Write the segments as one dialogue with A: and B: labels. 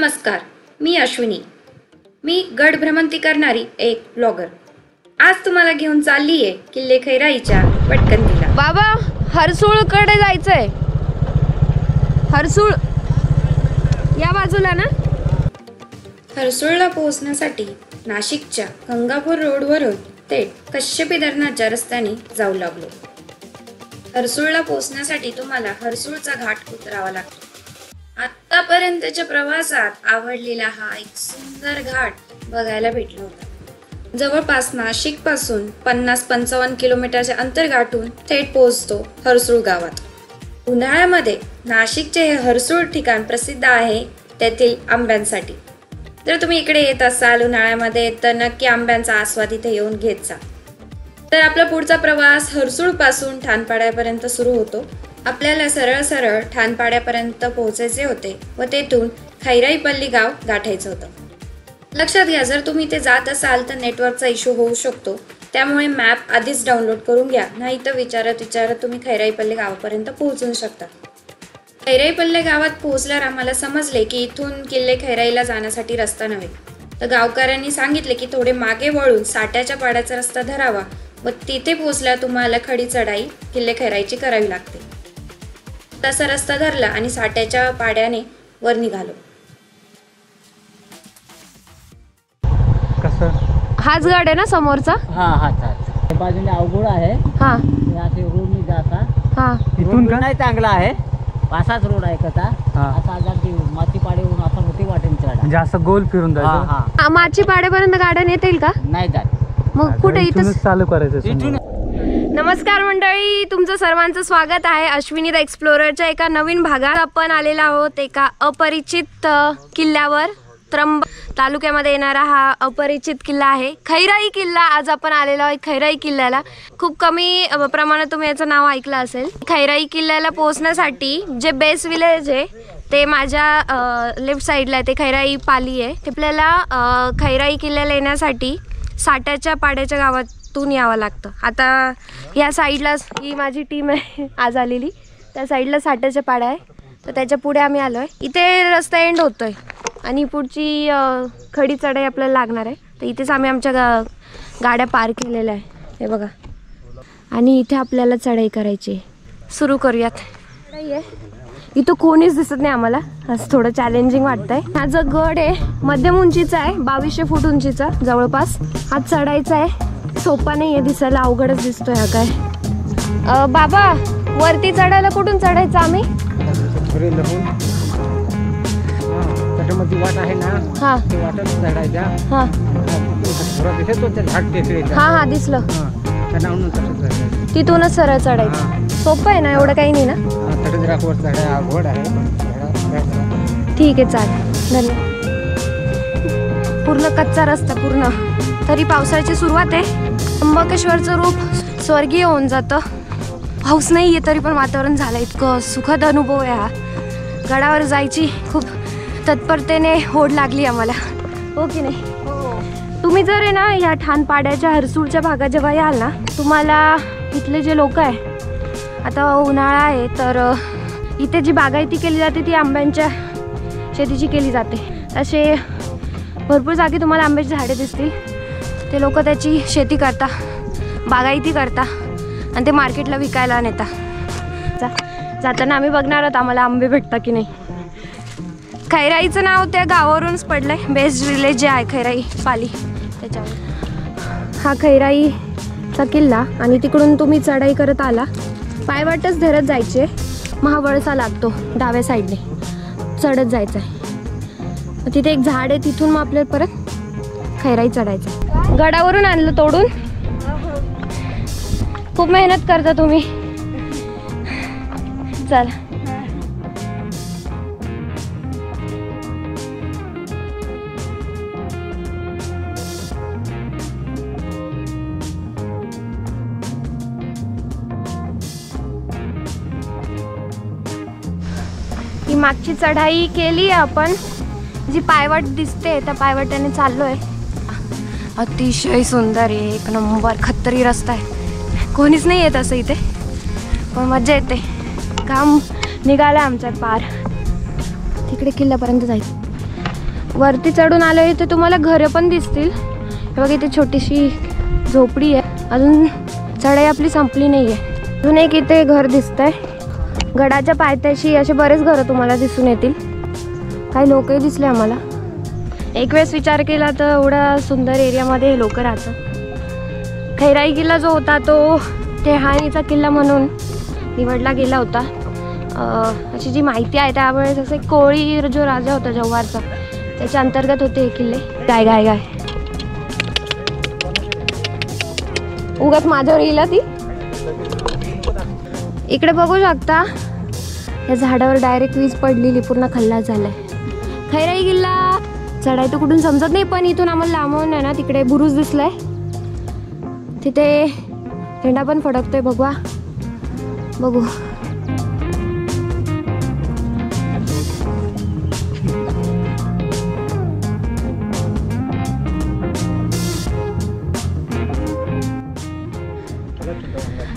A: नमस्कार, मी अश्विनी. मी गड भ्रमंती करणारी एक ब्लॉगर. आज तुम्हाला घेऊन चालली आहे किल्ले खैराईच्या पटकंतीला.
B: बाबा, हरसूळकडे जायचंय. हरसूळ या बाजूला ना.
A: हरसूळला पोहोचण्यासाठी नाशिकच्या गंगापूर रोडवरून थेट कश्यपी धरणाच्या रस्त्याने जाऊ लागलो. हरसूळला पोहोचण्यासाठी तुम्हाला हरसूळचा घाट उतरावा लागतो. आतापर्यंतच्या प्रवासात आवडलेला हा एक सुंदर घाट बघायला भेटला होता. जवळपास नाशिक पासून 50-55 किलोमीटरचे अंतर गाठून थेट पोहोचतो हरसूळ गावात. उन्हाळ्यामध्ये नाशिकचे हे हरसूळ ठिकाण प्रसिद्ध आहे तेथील आंब्यांसाठी. जर तुम्ही इकडे येत असाल उन्हाळ्यामध्ये तर नक्की आंब्यांचा आस्वाद इथे येऊन घेत जा. तर आपला पुढचा प्रवास हरसूळ पासून ठाणपाड्यापर्यंत सुरू होतो. आपल्याला सरळ ठाणपाड्यापर्यंत पोहोचायचे होते व तेथून खैराईपल्ली गाव गाठायचं होतं. लक्षात घ्या, जर तुम्ही ते जात असाल तर नेटवर्कचा इश्यू होऊ शकतो, त्यामुळे मॅप आधीच डाउनलोड करून घ्या, नाही तर विचारत तुम्ही खैराईपल्ली गावापर्यंत पोहोचू शकता. खैराईपल्ली गावात पोहोचल्यावर आम्हाला समजले की इथून किल्ले खैराईला जाण्यासाठी रस्ता नव्हे. तर गावकऱ्यांनी सांगितले की थोडे मागे वळून साट्याच्या पाड्याचा रस्ता धरावा व तिथे पोहोचल्यावर तुम्हाला खडी चढाई किल्ले खैराईची करावी लागते. तसा रस्ता धरला आणि साट्याच्या पाड्याने वर निघालो.
C: कसं
B: हाच गाड आहे ना समोरचा.
D: हाच बाजूने अवघड आहे.
B: हा
D: असे रोडनी जाता.
B: हा
C: इथून का
D: नाही चांगला आहे. असाच रोड आहे कसा. असा अगदी माती पाडीवरून असा मोठी वाटेन चढा.
C: म्हणजे असं गोल फिरून जायचं.
B: माची पाड्यापर्यंत गाड्या नेता येईल का?
D: नाही जात.
B: मग कुठे इथं
C: चालू करायचं.
B: नमस्कार मंडळी, तुमचं सर्वांचं स्वागत आहे अश्विनी द एक्सप्लोररच्या एका नवीन भागात. आपण आलेला आहोत एका अपरिचित किल्ल्यावर. त्र्यंबक तालुक्यामध्ये येणारा हा अपरिचित किल्ला आहे खैराई किल्ला. आज आपण आलेलो आहोत खैराई किल्ल्याला. खूप कमी प्रमाणात तुम्ही याचं नाव ऐकलं असेल. खैराई किल्ल्याला पोहोचण्यासाठी जे बेस विलेज आहे ते माझ्या लेफ्ट साईडला आहे, ते खैराई पाली आहे. ते आपल्याला खैराई किल्ल्याला येण्यासाठी साट्याच्या पाड्याच्या गावातून यावं लागतं. आता या साईडला ही माझी टीम आहे आज आलेली. त्या साईडला साट्याच्या पाड्या आहे, तर त्याच्या पुढे आम्ही आलो आहे. इथे रस्ता एंड होतो आहे आणि पुढची खडी चढाई आपल्याला लागणार आहे. तर इथेच आम्ही आमच्या गाड्या पार्क केलेल्या आहे, हे बघा. आणि इथे आपल्याला चढाई करायची. सुरू करूयात. चढाई आहे. इथं कोणीच दिसत नाही आम्हाला, असं थोडं चॅलेंजिंग वाटतंय. हा जो गड आहे मध्यम उंचीचा आहे, 2200 फूट उंचीचा जवळपास. हा चढायचा आहे, सोपा नाही आहे, दिसायला अवघडच दिसतोय हा काय. बाबा, वरती चढायला कुठून चढायचं आम्ही?
D: वाट आहे ना.
B: हा
D: ते वाटत चढायच्या.
B: हा हा दिसलं. तिथूनच सरळ चढायचं. सोपं आहे ना, एवढं काही नाही ना. ठीक आहे, चालेल. धन्यवाद. पूर्ण कच्चा रस्ता पूर्ण. तरी पावसाळ्याची सुरुवात आहे. त्र्यंबकेश्वरचं रूप स्वर्गीय होऊन जातं. पाऊस नाही आहे तरी पण वातावरण झालं. इतकं सुखद अनुभव आहे हा. गडावर जायची खूप तत्परतेने होड लागली आम्हाला, हो की नाही? तुम्ही जर आहे ना या ठाणपाड्याच्या हरसूळच्या भागात जेव्हा याल ना, तुम्हाला इथले जे लोक आहे, आता उन्हाळा आहे तर इथे जी बागायती केली जाते ती आंब्यांच्या शेतीची केली जाते. असे भरपूर जागी तुम्हाला आंब्याची झाडे दिसतील. ते लोक त्याची शेती करता, बागायती करता आणि ते मार्केटला विकायला नेता. जाताना आम्ही बघणार आहोत आम्हाला आंबे भेटता की नाही. खैराईचं नाव त्या गावावरूनच पडलं आहे. बेस्ट विलेज जे आहे खैराई पाली, त्याच्यावर हा खैराईचा किल्ला. आणि तिकडून तुम्ही चढाई करत आला, पायवाटच धरत जायचे. महाबळसा लागतो डाव्या साईडने चढत जायचं आहे. तिथे एक झाड आहे, तिथून मग आपल्याला परत खैराई चढायचं. गडावरून आणलं तोडून. खूप मेहनत करता तुम्ही. चला. ही मागची चढाई केली आपण. जी पायवाट दिसते त्या पायवाट्याने चाललोय. अतिशय सुंदर आहे, एक नंबर खत्तरी रस्ता आहे. कोणीच नाही येत असं इथे, पण मजा येते. काम निघाला आमच्यात पार. तिकडे किल्ल्यापर्यंत जायचं. वरती चढून आलो इथे तुम्हाला घरं पण दिसतील. हे बघा इथे छोटीशी झोपडी आहे. अजून चढाई आपली संपली नाही आहे. अजून एक इथे घर दिसतंय. गडाच्या पायथ्याशी असे बरेच घरं तुम्हाला दिसून येतील. काही लोकही दिसले आम्हाला. एक वेळेस विचार केला तर एवढा सुंदर एरियामध्ये लोक राहतात. खैराई किल्ला जो होता तो टेहानीचा किल्ला म्हणून निवडला गेला होता. अशी जी माहिती आहे त्यावेळेस असं एक कोळी जो राजा होता जव्हारचा त्याच्या अंतर्गत होते हे किल्ले. गाय गाय गाय उगाच माझ्यावर येईल ती. इकडे बघू शकता या झाडावर डायरेक्ट वीज पडलेली, पूर्ण खल्लास झालाय. खैराई किल्ला चढाई तर कुठून समजत नाही, पण इथून आम्हाला लांबून आहे ना तिकडे बुरुज दिसलाय. तिथे झेंडा पण फडकतोय. बघवा बघू.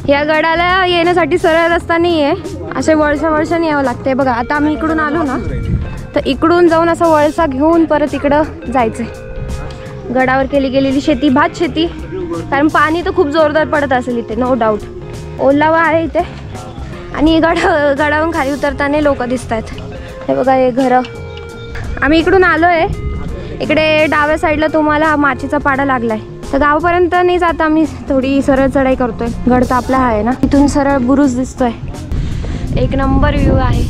B: या गडाला येण्यासाठी सरळ रस्ता नाही आहे, असे वळसाने यावं लागतंय. बघा आता आम्ही इकडून आलो ना तर इकडून जाऊन असा वळसा घेऊन परत इकडं जायचंय. गडावर केली गेलेली शेती भात शेती, कारण पाणी तर खूप जोरदार पडत असेल इथे, नो डाऊट. ओलावा आहे इथे. आणि गडावरून खाली उतरताना लोक दिसत आहेत. हे बघा हे घरं. आम्ही इकडून आलो आहे. इकडे डाव्या साईडला तुम्हाला हा माचीचा पाडा लागलाय. तर गावापर्यंत नाही जात आम्ही, थोडी सरळ चढाई करतोय. गड तर आपला आहे ना, इथून सरळ बुरुज दिसतोय. एक नंबर व्ह्यू आहे.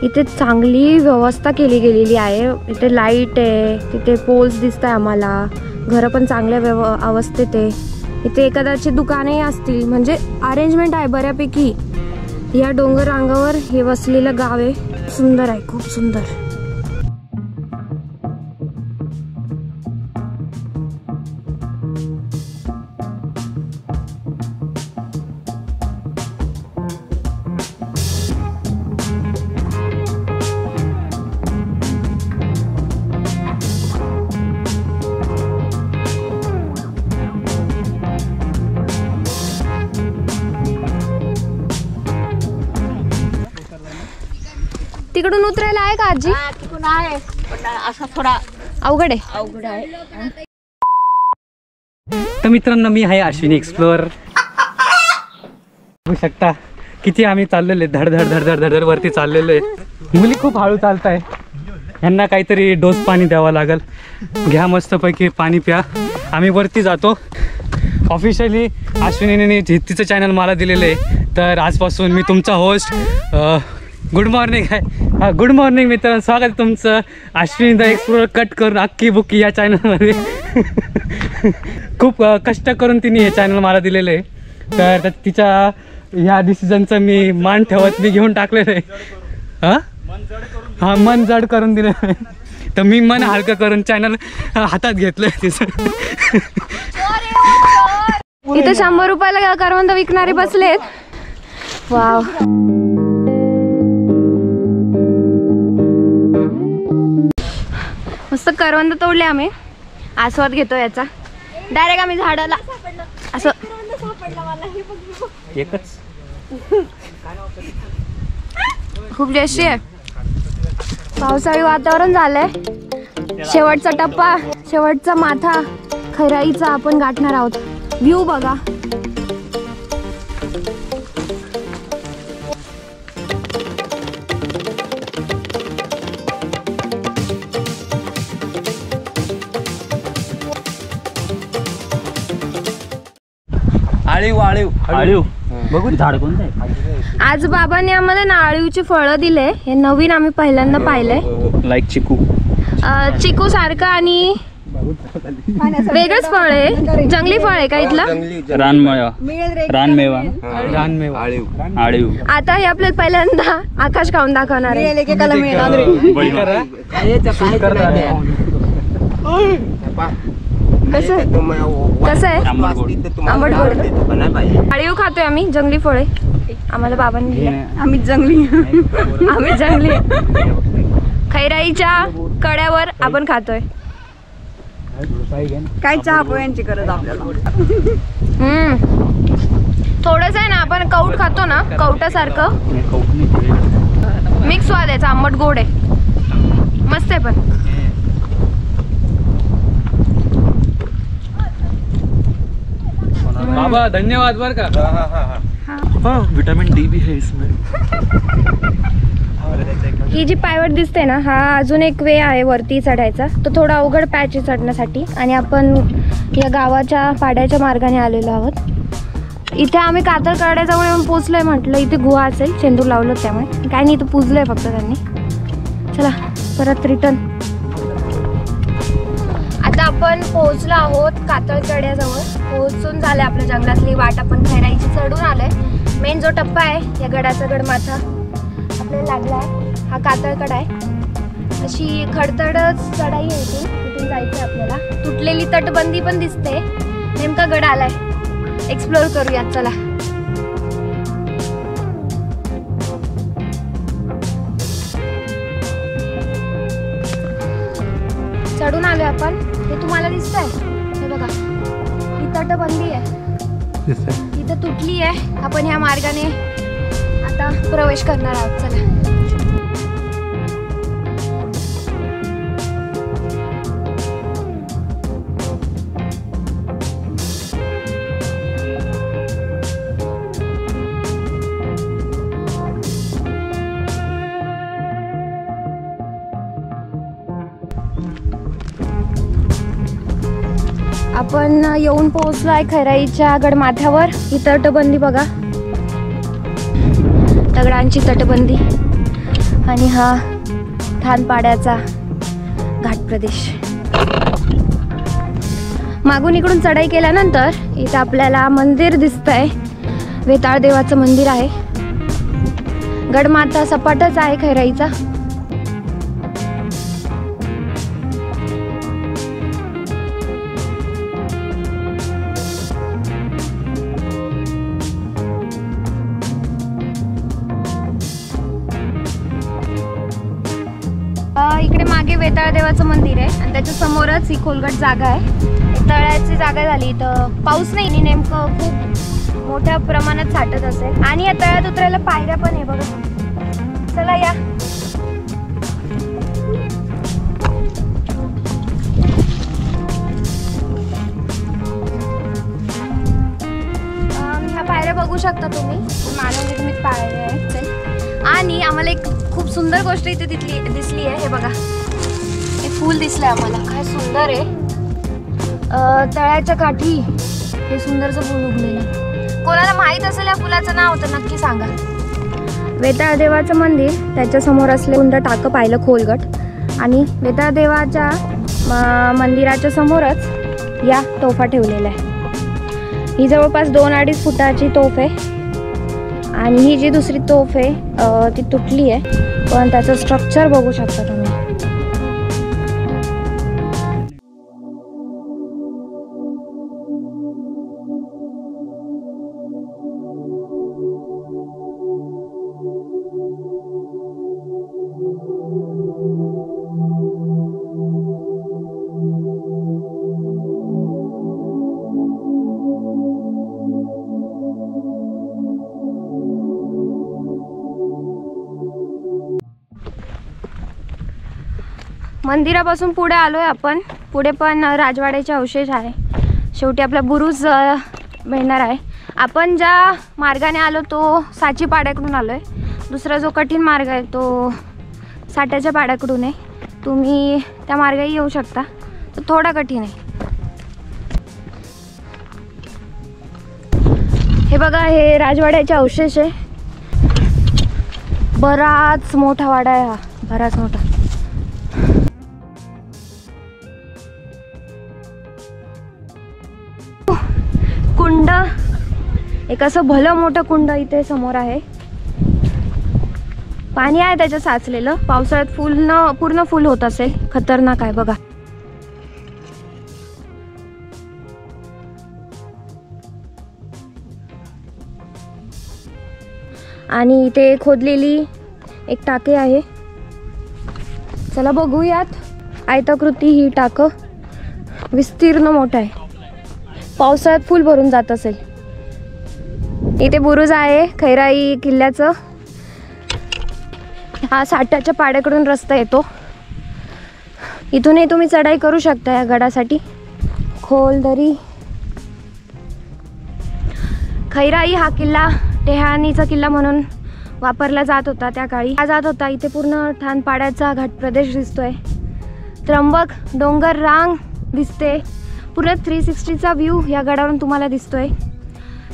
B: इथे चांगली व्यवस्था केली गेलेली आहे. इथे लाईट आहे, तिथे पोल्स दिसत आहे आम्हाला. घरं पण चांगल्या अवस्थेत आहे. इथे एखाद्याची दुकानही असतील, म्हणजे अरेंजमेंट आहे बऱ्यापैकी. या डोंगर रांगावर हे वसलेलं गाव आहे. सुंदर आहे, खूप सुंदर. तिकडून उतरायला आहे का आजी?
D: तिकडून आहे पण असा थोडा
B: अवघड आहे.
D: अवघड आहे.
C: तर मित्रांनो, मी आहे अश्विनी एक्सप्लोअर. बघू शकता किती आम्ही चाललेले, धड धड धड धड धड वरती चाललेलो आहे. मुली खूप हळू चालत आहे. यांना काहीतरी डोस पाणी द्यावा लागेल. घ्या मस्तपैकी पाणी प्या. आम्ही वरती जातो. ऑफिशियली अश्विनीने तिचं चॅनल मला दिलेलं आहे. तर आजपासून मी तुमचा होस्ट. गुड मॉर्निंग आहे. हा, गुड मॉर्निंग मित्रांनो, स्वागत आहे तुमचं अश्विनी द एक्सप्लोरर कट करून अक्की बुक्की या चॅनलमध्ये. खूप कष्ट करून तिने हे चॅनल मला दिलेलं आहे. तर तिच्या ह्या डिसिजनचं मी मान ठेवत मी घेऊन टाकलेलं आहे. हां, मन जड करून दिलेलं आहे. तर मी मन हलकं करून चॅनल हातात घेतलं आहे तिचं.
B: इथे 100 रुपयाला करवंद विकणारे बसलेत. वाव. मस्त करवंद तोडले आम्ही. आस्वाद घेतो याचा. डायरेक्ट आम्ही झाडाला असं
C: एकच
B: खूप जशी आहे. पावसाळी वातावरण झालंय. शेवटचा टप्पा, शेवटचा माथा खैराईचा आपण गाठणार आहोत. व्ह्यू बघा.
C: आळीव आळीव आळीव. बघू झाड कोणतं आहे.
B: आज बाबांनी आम्हाला नारळीची फळं दिले. हे नवीन आम्ही पहिल्यांदा पाहिलंय.
C: लाईक चिकू.
B: चिकू सारखं आणि वेगळंच फळ आहे. जंगली फळ आहे का इथलं?
C: रानमेवा. आळीव.
B: आता हे आपल्याला पहिल्यांदा आकाश खाऊन दाखवणार आहे. कसं आहे? आंबट गोड. आळीव खातोय आम्ही. जंगली फळे आम्हाला बाबांनी दिले. आम्ही जंगली खैराईच्या कड्यावर आपण खातोय.
E: काय चहा पोह्यांची गरज आपल्याला.
B: थोडंसं आहे ना, आपण कौट खातो ना ना कवटासारखं मिक्स स्वाद याचा, आंबट गोड आहे, मस्त आहे पण.
C: बाबा धन्यवाद बर का.
E: हाँ विटामिन डी भी है इसमें.
B: ही जी पायवाट दिसते ना, हा अजून एक वे आहे वरती चढायचा. तो थोडा अवघड पॅच आहे चढण्यासाठी आणि आपण या गावाच्या पाड्याच्या मार्गाने आलेलो आहोत. इथे आम्ही कातळकड्याजवळ येऊन पोचलोय. म्हटलं इथे गुहा असेल, शेंदूर लावलं त्यामुळे काय नाही, इथं पुजलंय फक्त त्यांनी. चला परत रिटर्न. आता आपण पोहोचलो आहोत कातळकड्याजवळ. पोहोचून झालंय आपल्या जंगलातली वाट आपण खैराईची चढून आलोय. मेन जो टप्पा आहे या गडाचा गडमाथा आपल्याला लागला आहे. हा कातळकडा आहे, अशी खडतडच चढाई आहे इथून जायचं आपल्याला. तुटलेली तटबंदी पण दिसते. नेमका गड आलाय, एक्सप्लोर करूयात चला. चढून आलोय आपण. हे तुम्हाला दिसतंय, हे बघा ही तटबंदी आहे, इथं तुटली आहे. आपण ह्या मार्गाने आता प्रवेश करणार आहोत. चला. आपण येऊन पोहोचलो आहे खैराईच्या गडमाथ्यावर. ही तटबंदी बघा, दगडांची तटबंदी आणि हा ठाणपाड्याचा घाट प्रदेश. मागून इकडून चढाई केल्यानंतर इथे आपल्याला मंदिर दिसतंय. वेताळ देवाचं मंदिर आहे. गडमाथा सपाटच आहे खैराईचा. इकडे मागे वेताळ देवाचं मंदिर आहे आणि त्याच्या समोरच ही खोलगट जागा आहे. तळ्याची जागा झाली. इथं पाऊस नाही, नेमकं खूप मोठ्या प्रमाणात साठत असेल. आणि या तळ्यात उतरायला पायऱ्या पण आहे बघा. चला या. ह्या पायऱ्या बघू शकता तुम्ही, मानव निर्मित पायऱ्या आहेत. आणि आम्हाला एक खूप सुंदर गोष्ट इथे दिसली आहे. हे बघा, हे फूल दिसलंय आम्हाला, काय सुंदर आहे. तळ्याच्या काठी हे सुंदरचं फूल उगलेलं आहे. कोणाला माहित असेल या फुलाचं नाव तर नक्की सांगा. वेताळ देवाचं मंदिर, त्याच्या समोर असले कुंड टाकं पाहिलं खोलगट आणि वेताळ देवाच्या मंदिराच्या समोरच या तोफा ठेवलेल्या आहे. ही जवळपास 2-2.5 फुटाची तोफ आहे आणि ही जी दुसरी तोफ आहे ती तुटली आहे, पण त्याचं स्ट्रक्चर बघू शकता तुम्ही. मंदिरापासून पुढे आलोय आपण. पुढे पण राजवाड्याचे अवशेष आहे. शेवटी आपला बुरुज मिळणार आहे. आपण ज्या मार्गाने आलो तो साची पाड्याकडून आलोय. दुसरा जो कठीण मार्ग आहे तो साट्याच्या पाड्याकडून आहे. तुम्ही त्या मार्गाने येऊ शकता, तो थोडा कठीण आहे. हे बघा, हे राजवाड्याचे अवशेष आहे. बराच मोठा वाडा आहे हा, बराच मोठा. कुंड, एक असं भलं मोठं कुंड इथे समोर आहे. पाणी आहे त्याच्यात साचलेलं. पावसाळ्यात पूर्ण फुल होत असेल. खतरनाक आहे बघा. आणि इथे खोदलेली एक टाके आहे. चला बघूयात. आयताकृती ही टाकं विस्तीर्ण मोठं आहे. पावसाळ्यात फुल भरून जात असेल. इथे बुरुज आहे खैराई किल्ल्याचं. हा साठाच्या पाड्याकडून रस्ता येतो. इथूनही तुम्ही चढाई करू शकता या गडासाठी. खोल दरी. खैराई हा किल्ला टेहानीचा किल्ला म्हणून वापरला जात होता त्या काळी. हा जात होता. इथे पूर्ण ठाणपाड्याचा घाट प्रदेश दिसतोय. त्र्यंबक डोंगर रांग दिसते. पूर्ण 360चा व्ह्यू या गडावरून तुम्हाला दिसतोय.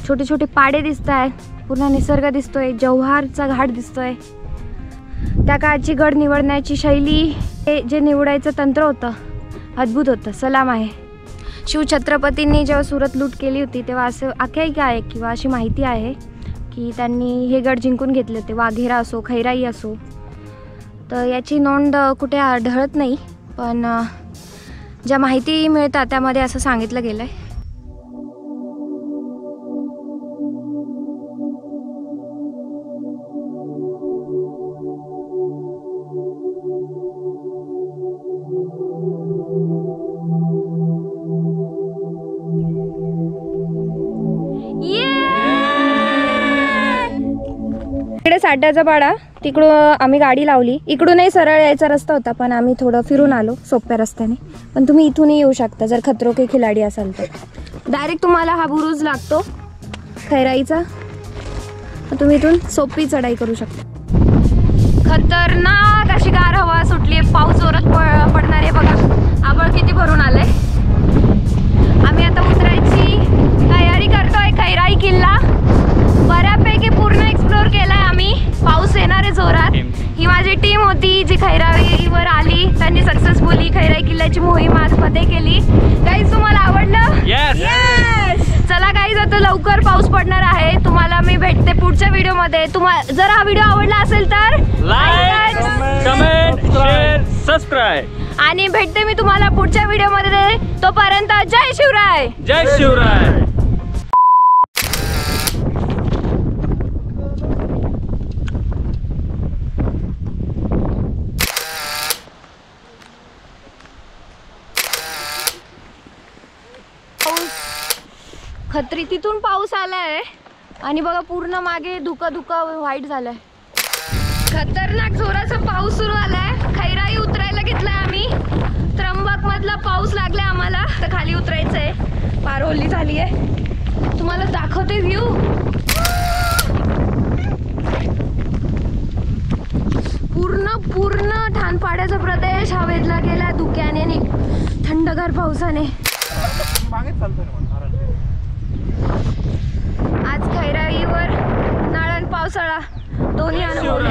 B: छोटे छोटे पाडे दिसत आहेत. पूर्ण निसर्ग दिसतोय. जव्हारचा घाट दिसतोय. त्या काळची गड निवडण्याची शैली, हे जे निवडायचं तंत्र होतं अद्भुत होतं. सलाम आहे. शिवछत्रपतींनी जेव्हा सुरत लूट केली होती तेव्हा असं आख्यायिका आहे किंवा अशी माहिती आहे की त्यांनी हे गड जिंकून घेतले होते. वाघेरा असो खैराई असो. तर याची नोंद कुठे आढळत नाही, पण ज्या माहिती मिळतात त्यामध्ये असं सांगितलं गेलं आहे. इकडे साठाचा पाडा, तिकडून आम्ही गाडी लावली. इकडूनही सरळ यायचा रस्ता होता, पण आम्ही थोडं फिरून आलो सोप्या रस्त्याने. पण तुम्ही इथूनही येऊ शकता जर खतरो के खिलाडी असाल तर. डायरेक्ट तुम्हाला हा बुरुज लागतो खैराईचा. तुम्ही इथून सोपी चढाई करू शकता. खतरनाक अशी गार हवा सुटली. पाऊस जोरात पडणार आहे बघा. आभाळ किती भरून आलंय. आम्ही आता उतरायची तयारी करतोय. खैराई किल्ला बऱ्यापैकी पूर्ण एक्सप्लोर केलाय आम्ही. पाऊस येणार आहे जोरात. ही माझी टीम होती जी खैराईवर आली. त्यांनी सक्सेसफुली खैराई किल्ल्याची मोहीम आज फते केली. गाईज तुम्हाला आवडलं?
C: Yes!
B: चला गाईज आता लवकर पाऊस पडणार आहे. तुम्हाला मी भेटते पुढच्या व्हिडिओमध्ये. तुम्हाला जर हा व्हिडिओ आवडला असेल तर
C: लाईक, कमेंट, शेअर, सबस्क्राईब.
B: आणि भेटते मी तुम्हाला पुढच्या व्हिडिओमध्ये. तोपर्यंत जय शिवराय.
C: जय शिवराय.
B: खत्री तिथून पाऊस आलाय आणि बघा पूर्ण मागे धुका व्हाईट झालाय. खतरनाक जोराचा पाऊस सुरू आलाय. खैराई उतरायला घेतलाय आम्ही. त्र्यंबक मधला पाऊस लागलाय आम्हाला. तर खाली उतरायचंय. पार ओली झाली आहे. तुम्हाला दाखवते व्ह्यू. पूर्ण ठाणपाड्याचा प्रदेश हा वेधला गेला धुक्याने आणि थंडगार पावसाने. आज खैराईवर उन्हाळा आणि पावसाळा दोन्ही अनुभवले.